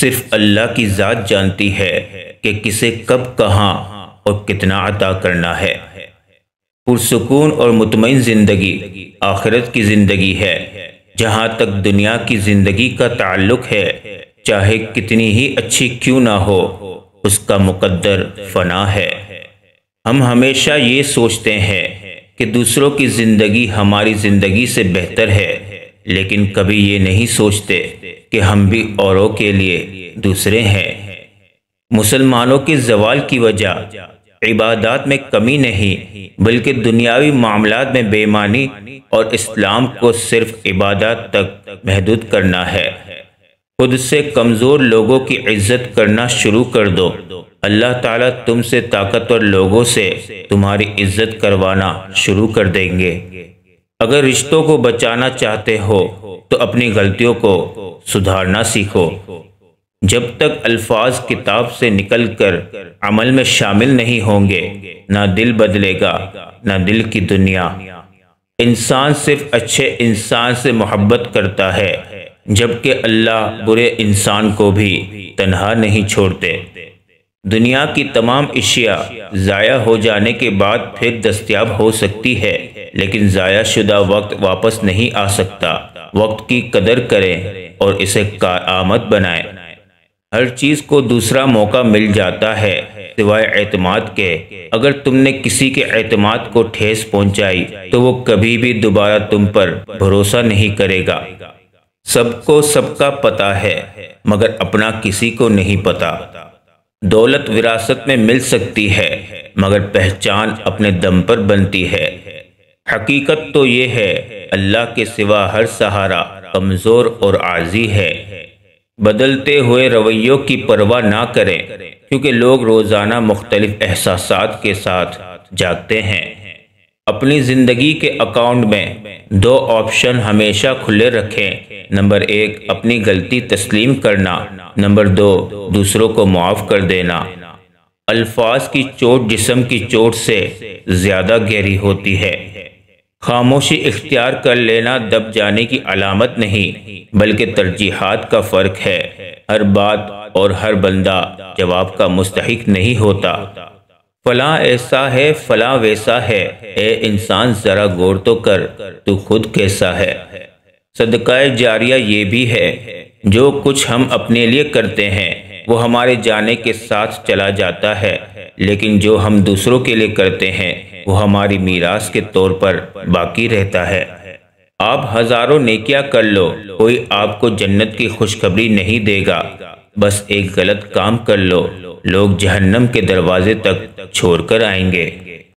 صرف اللہ کی ذات جانتی ہے کہ کسے کب کہاں اور کتنا عطا کرنا ہے۔ پرسکون اور مطمئن زندگی آخرت کی زندگی ہے۔ جہاں تک دنیا کی زندگی کا تعلق ہے، چاہے کتنی ہی اچھی کیوں نہ ہو، اس کا مقدر فنا ہے۔ ہم ہمیشہ یہ سوچتے ہیں کہ دوسروں کی زندگی ہماری زندگی سے بہتر ہے، لیکن کبھی یہ نہیں سوچتے کہ ہم بھی اوروں کے لیے دوسرے ہیں۔ مسلمانوں کے زوال کی وجہ عبادات میں کمی نہیں، بلکہ دنیاوی معاملات میں بے ایمانی اور اسلام کو صرف عبادات تک محدود کرنا ہے۔ خود سے کمزور لوگوں کی عزت کرنا شروع کر دو، اللہ تعالیٰ تم سے طاقتور لوگوں سے تمہاری عزت کروانا شروع کر دیں گے۔ اگر رشتوں کو بچانا چاہتے ہو تو اپنی غلطیوں کو سدھارنا سیکھو۔ جب تک الفاظ کتاب سے نکل کر عمل میں شامل نہیں ہوں گے، نہ دل بدلے گا نہ دل کی دنیا۔ انسان صرف اچھے انسان سے محبت کرتا ہے، جبکہ اللہ برے انسان کو بھی تنہا نہیں چھوڑتے۔ دنیا کی تمام اشیاء ضائع ہو جانے کے بعد پھر دستیاب ہو سکتی ہے، لیکن ضائع شدہ وقت واپس نہیں آ سکتا۔ وقت کی قدر کریں اور اسے کارآمد بنائیں۔ ہر چیز کو دوسرا موقع مل جاتا ہے سوائے اعتماد کے۔ اگر تم نے کسی کے اعتماد کو ٹھیس پہنچائی تو وہ کبھی بھی دوبارہ تم پر بھروسہ نہیں کرے گا۔ سب کو سب کا پتہ ہے، مگر اپنا کسی کو نہیں پتہ۔ دولت وراثت میں مل سکتی ہے، مگر پہچان اپنے دم پر بنتی ہے۔ حقیقت تو یہ ہے، اللہ کے سوا ہر سہارا کمزور اور عاجز ہے۔ بدلتے ہوئے رویوں کی پرواہ نہ کریں، کیونکہ لوگ روزانہ مختلف احساسات کے ساتھ جاگتے ہیں۔ اپنی زندگی کے اکاؤنٹ میں 2 آپشن ہمیشہ کھلے رکھیں۔ نمبر 1 اپنی غلطی تسلیم کرنا، نمبر 2 دوسروں کو معاف کر دینا۔ الفاظ کی چوٹ جسم کی چوٹ سے زیادہ گہری ہوتی ہے۔ خاموشی اختیار کر لینا دب جانے کی علامت نہیں، بلکہ ترجیحات کا فرق ہے۔ ہر بات اور ہر بندہ جواب کا مستحق نہیں ہوتا۔ فلاں ایسا ہے، فلاں ویسا ہے، اے انسان ذرا غور تو کر، تو خود کیسا ہے۔ صدقہ جاریہ یہ بھی ہے، جو کچھ ہم اپنے لیے کرتے ہیں وہ ہمارے جانے کے ساتھ چلا جاتا ہے، لیکن جو ہم دوسروں کے لیے کرتے ہیں وہ ہماری میراث کے طور پر باقی رہتا ہے۔ آپ ہزاروں نیکیاں کر لو، کوئی آپ کو جنت کی خوشخبری نہیں دے گا۔ بس ایک غلط کام کر لو، لوگ جہنم کے دروازے تک چھوڑ کر آئیں گے۔